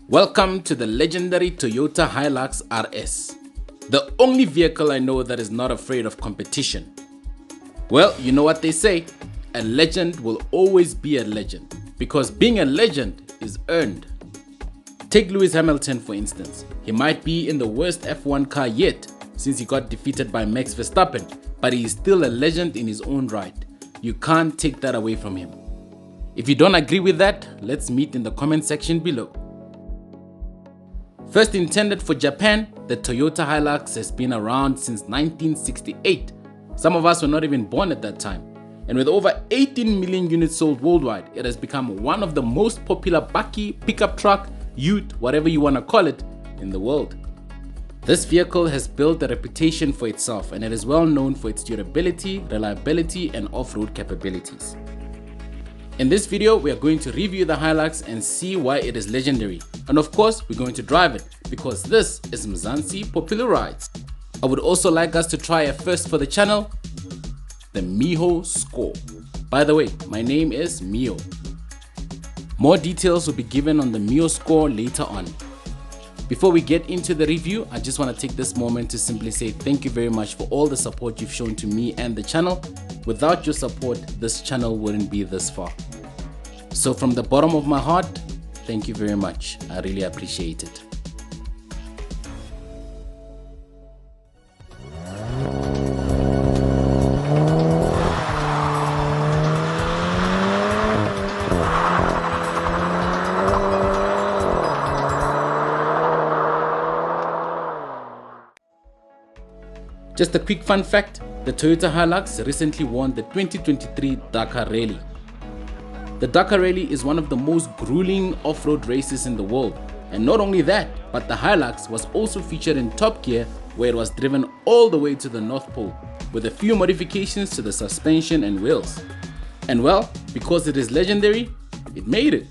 Welcome to the legendary Toyota Hilux RS, the only vehicle I know that is not afraid of competition. Well, you know what they say, a legend will always be a legend, because being a legend is earned. Take Lewis Hamilton for instance. He might be in the worst F1 car yet, since he got defeated by Max Verstappen, but he is still a legend in his own right. You can't take that away from him. If you don't agree with that, let's meet in the comment section below. First intended for Japan, the Toyota Hilux has been around since 1968. Some of us were not even born at that time. And with over 18 million units sold worldwide, it has become one of the most popular bakkie, pickup truck, ute, whatever you want to call it, in the world. This vehicle has built a reputation for itself, and it is well known for its durability, reliability, and off-road capabilities. In this video, we are going to review the Hilux and see why it is legendary. And of course, we're going to drive it, because this is Mzansi Popular Rides. I would also like us to try a first for the channel, the Miho score. By the way, my name is Mio. More details will be given on the Mio score later on. Before we get into the review, I just want to take this moment to simply say thank you very much for all the support you've shown to me and the channel. Without your support, this channel wouldn't be this far. So from the bottom of my heart, thank you very much. I really appreciate it. Just a quick fun fact, the Toyota Hilux recently won the 2023 Dakar Rally. The Dakar Rally is one of the most grueling off-road races in the world. And not only that, but the Hilux was also featured in Top Gear, where it was driven all the way to the North Pole, with a few modifications to the suspension and wheels. And well, because it is legendary, it made it.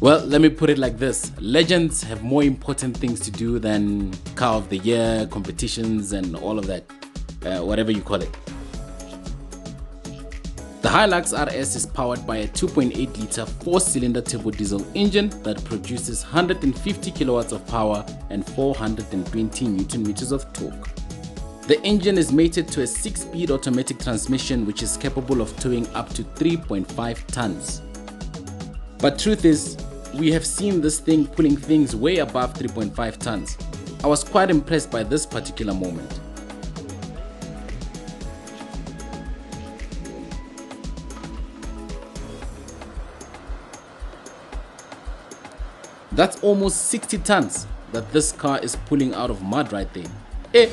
Well, let me put it like this, legends have more important things to do than car of the year, competitions and all of that, whatever you call it. The Hilux RS is powered by a 2.8 litre 4-cylinder turbo diesel engine that produces 150 kilowatts of power and 420 Newton meters of torque. The engine is mated to a 6-speed automatic transmission which is capable of towing up to 3.5 tons. But truth is, we have seen this thing pulling things way above 3.5 tons. I was quite impressed by this particular moment. That's almost 60 tons that this car is pulling out of mud right there.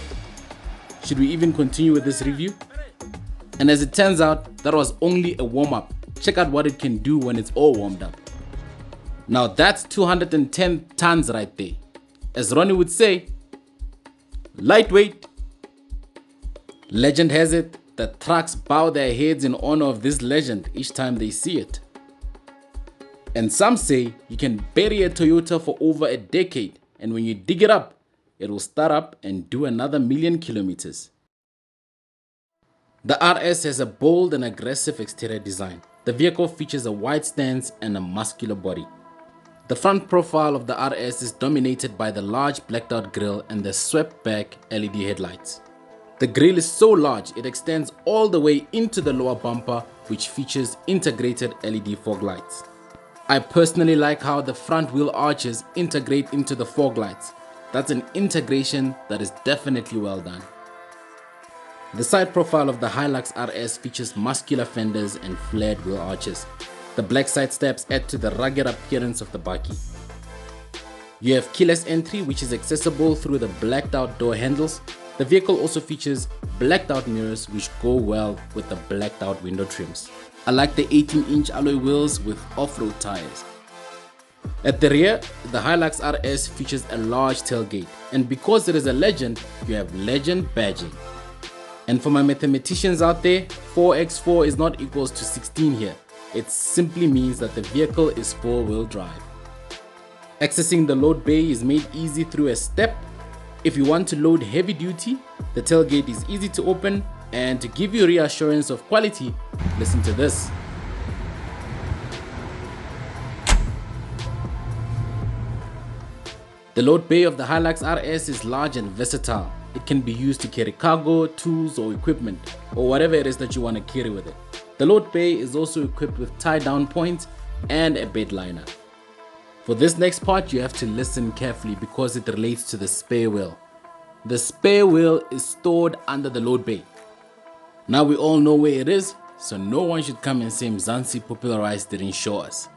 Should we even continue with this review? And as it turns out, that was only a warm-up. Check out what it can do when it's all warmed up. Now that's 210 tons right there. As Ronnie would say, lightweight. Legend has it that trucks bow their heads in honor of this legend each time they see it. And some say you can bury a Toyota for over a decade, and when you dig it up, it will start up and do another 1,000,000 kilometers. The RS has a bold and aggressive exterior design. The vehicle features a wide stance and a muscular body. The front profile of the RS is dominated by the large blacked out grille and the swept back LED headlights. The grille is so large it extends all the way into the lower bumper, which features integrated LED fog lights. I personally like how the front wheel arches integrate into the fog lights. That's an integration that is definitely well done. The side profile of the Hilux RS features muscular fenders and flared wheel arches. The black side steps add to the rugged appearance of the bakkie. You have keyless entry, which is accessible through the blacked out door handles. The vehicle also features blacked out mirrors which go well with the blacked out window trims. I like the 18-inch alloy wheels with off-road tires. At the rear, the Hilux RS features a large tailgate, and because it is a legend, you have legend badging. And for my mathematicians out there, 4x4 is not equals to 16 here. It simply means that the vehicle is 4-wheel drive. Accessing the load bay is made easy through a step. If you want to load heavy duty, the tailgate is easy to open, and to give you reassurance of quality, listen to this. The load bay of the Hilux RS is large and versatile. It can be used to carry cargo, tools or equipment, or whatever it is that you want to carry with it. The load bay is also equipped with tie-down points and a bed liner. For this next part, you have to listen carefully because it relates to the spare wheel. The spare wheel is stored under the load bay. Now we all know where it is, so no one should come and say Mzansi popularized didn't show us.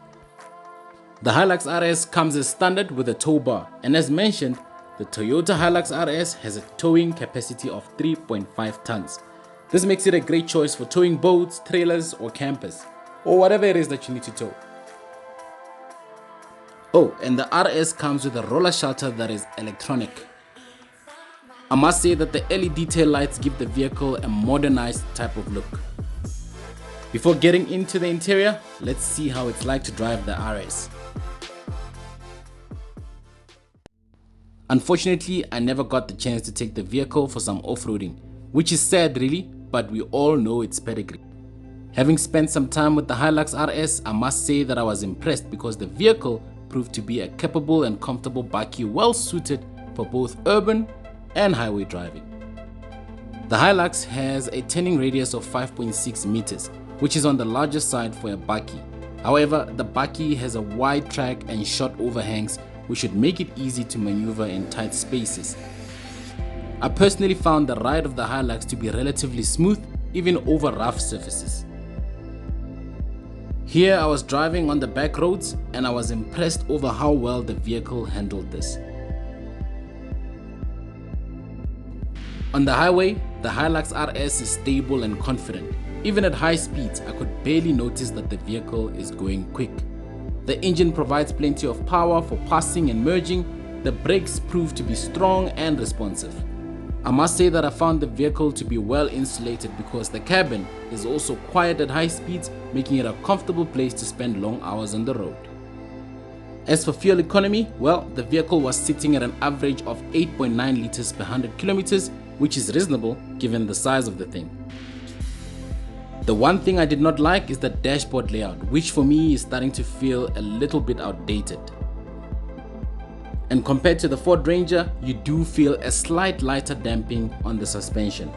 The Hilux RS comes as standard with a tow bar, and as mentioned, the Toyota Hilux RS has a towing capacity of 3.5 tons. This makes it a great choice for towing boats, trailers or campers, or whatever it is that you need to tow. Oh, and the RS comes with a roller shutter that is electronic. I must say that the LED tail lights give the vehicle a modernized type of look. Before getting into the interior, let's see how it's like to drive the RS. Unfortunately, I never got the chance to take the vehicle for some off-roading, which is sad really, but we all know its pedigree. Having spent some time with the Hilux RS, I must say that I was impressed because the vehicle proved to be a capable and comfortable bakkie well suited for both urban and highway driving. The Hilux has a turning radius of 5.6 meters, which is on the larger side for a bakkie. However, the bakkie has a wide track and short overhangs, which should make it easy to maneuver in tight spaces. I personally found the ride of the Hilux to be relatively smooth, even over rough surfaces. Here I was driving on the back roads and I was impressed over how well the vehicle handled this. On the highway, the Hilux RS is stable and confident. Even at high speeds, I could barely notice that the vehicle is going quick. The engine provides plenty of power for passing and merging. The brakes prove to be strong and responsive. I must say that I found the vehicle to be well insulated because the cabin is also quiet at high speeds, making it a comfortable place to spend long hours on the road. As for fuel economy, well, the vehicle was sitting at an average of 8.9 liters per 100 kilometers, which is reasonable given the size of the thing. The one thing I did not like is the dashboard layout, which for me is starting to feel a little bit outdated. And compared to the Ford Ranger, you do feel a slight lighter damping on the suspension.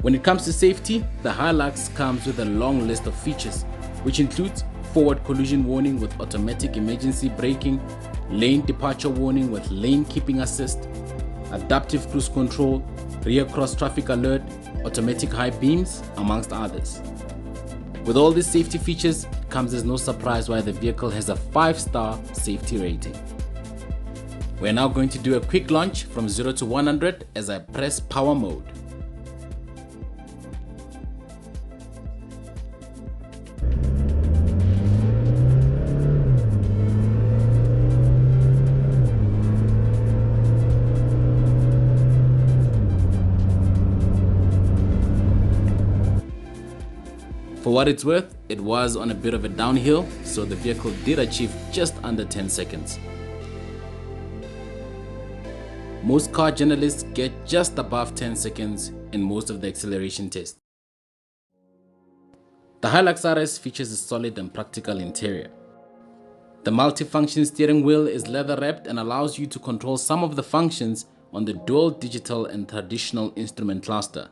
When it comes to safety, the Hilux comes with a long list of features, which includes forward collision warning with automatic emergency braking, lane departure warning with lane keeping assist, adaptive cruise control, rear cross traffic alert, automatic high beams, amongst others. With all these safety features, it comes as no surprise why the vehicle has a 5-star safety rating. We're now going to do a quick launch from 0 to 100 as I press power mode. For what it's worth, it was on a bit of a downhill, so the vehicle did achieve just under 10 seconds. Most car journalists get just above 10 seconds in most of the acceleration tests. The Hilux RS features a solid and practical interior. The multi-function steering wheel is leather wrapped and allows you to control some of the functions on the dual digital and traditional instrument cluster.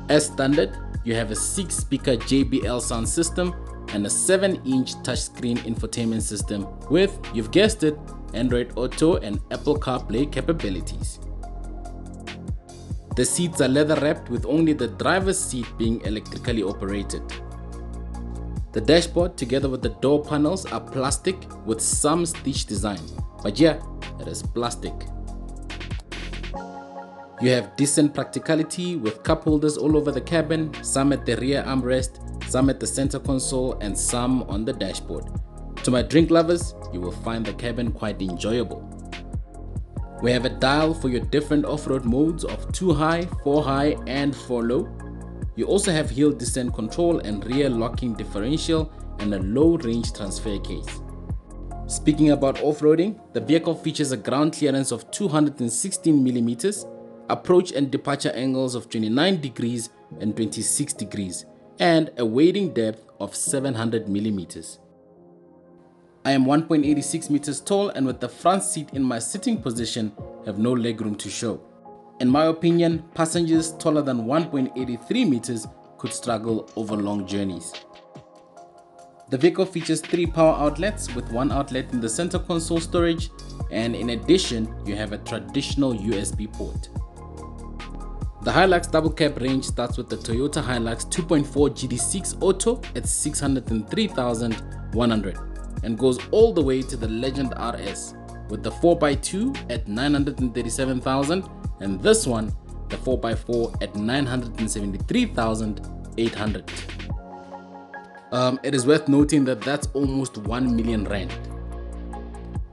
As standard, you have a 6-speaker JBL sound system and a 7-inch touchscreen infotainment system with, you've guessed it, Android Auto and Apple CarPlay capabilities. The seats are leather wrapped with only the driver's seat being electrically operated. The dashboard together with the door panels are plastic with some stitch design, but yeah, it is plastic. You have decent practicality with cup holders all over the cabin, some at the rear armrest, some at the center console and some on the dashboard. To my drink lovers, you will find the cabin quite enjoyable. We have a dial for your different off-road modes of 2 high, 4 high and 4 low. You also have hill descent control and rear locking differential and a low range transfer case. Speaking about off-roading, the vehicle features a ground clearance of 216 millimeters, approach and departure angles of 29 degrees and 26 degrees, and a wading depth of 700 millimeters. I am 1.86 meters tall and with the front seat in my sitting position have no legroom to show. In my opinion, passengers taller than 1.83 meters could struggle over long journeys. The vehicle features 3 power outlets with 1 outlet in the center console storage, and in addition you have a traditional USB port. The Hilux double cab range starts with the Toyota Hilux 2.4 GD6 Auto at 603,100 and goes all the way to the Legend RS with the 4x2 at 937,000 and this one, the 4x4 at 973,800. It is worth noting that that's almost 1 million rand.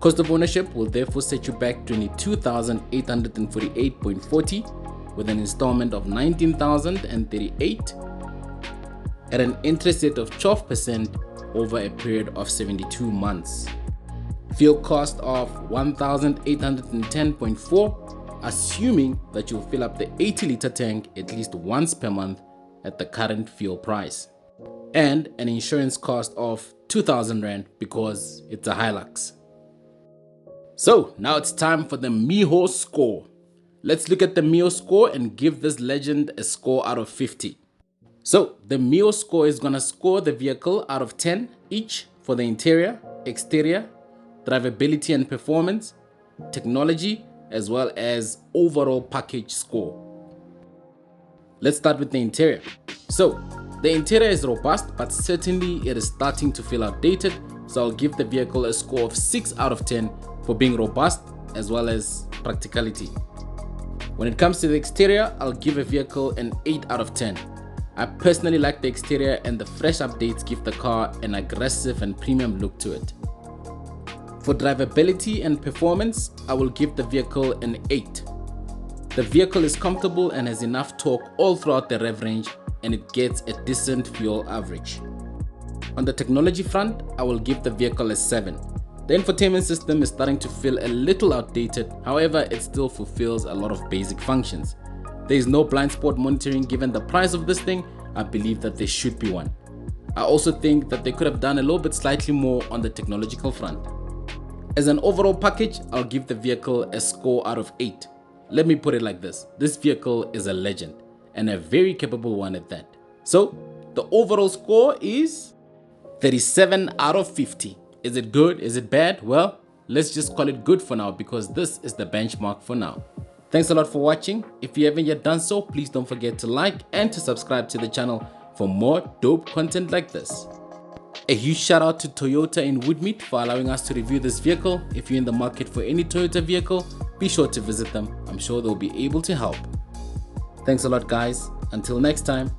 Cost of ownership will therefore set you back 22,848.40 with an installment of 19,038 at an interest rate of 12% over a period of 72 months. Fuel cost of 1,810.4, assuming that you'll fill up the 80-liter tank at least once per month at the current fuel price. And an insurance cost of 2,000 rand because it's a Hilux. So now it's time for the Miho score. Let's look at the Mio score and give this Legend a score out of 50. So the Mio score is gonna score the vehicle out of 10 each for the interior, exterior, drivability and performance, technology, as well as overall package score. Let's start with the interior. So the interior is robust, but certainly it is starting to feel outdated, so I'll give the vehicle a score of 6 out of 10 for being robust as well as practicality. When it comes to the exterior, I'll give a vehicle an 8 out of 10. I personally like the exterior and the fresh updates give the car an aggressive and premium look to it. For drivability and performance, I will give the vehicle an 8. The vehicle is comfortable and has enough torque all throughout the rev range, and it gets a decent fuel average. On the technology front, I will give the vehicle a 7. The infotainment system is starting to feel a little outdated, however it still fulfills a lot of basic functions. There is no blind spot monitoring. Given the price of this thing, I believe that there should be one. I also think that they could have done a little bit slightly more on the technological front. As an overall package, I'll give the vehicle a score out of 8. Let me put it like this vehicle is a legend and a very capable one at that. So the overall score is 37 out of 50. Is it good? Is it bad? Well, let's just call it good for now because this is the benchmark for now. Thanks a lot for watching. If you haven't yet done so, please don't forget to like and to subscribe to the channel for more dope content like this. A huge shout out to Toyota in Woodmead for allowing us to review this vehicle. If you're in the market for any Toyota vehicle, be sure to visit them. I'm sure they'll be able to help. Thanks a lot guys. Until next time.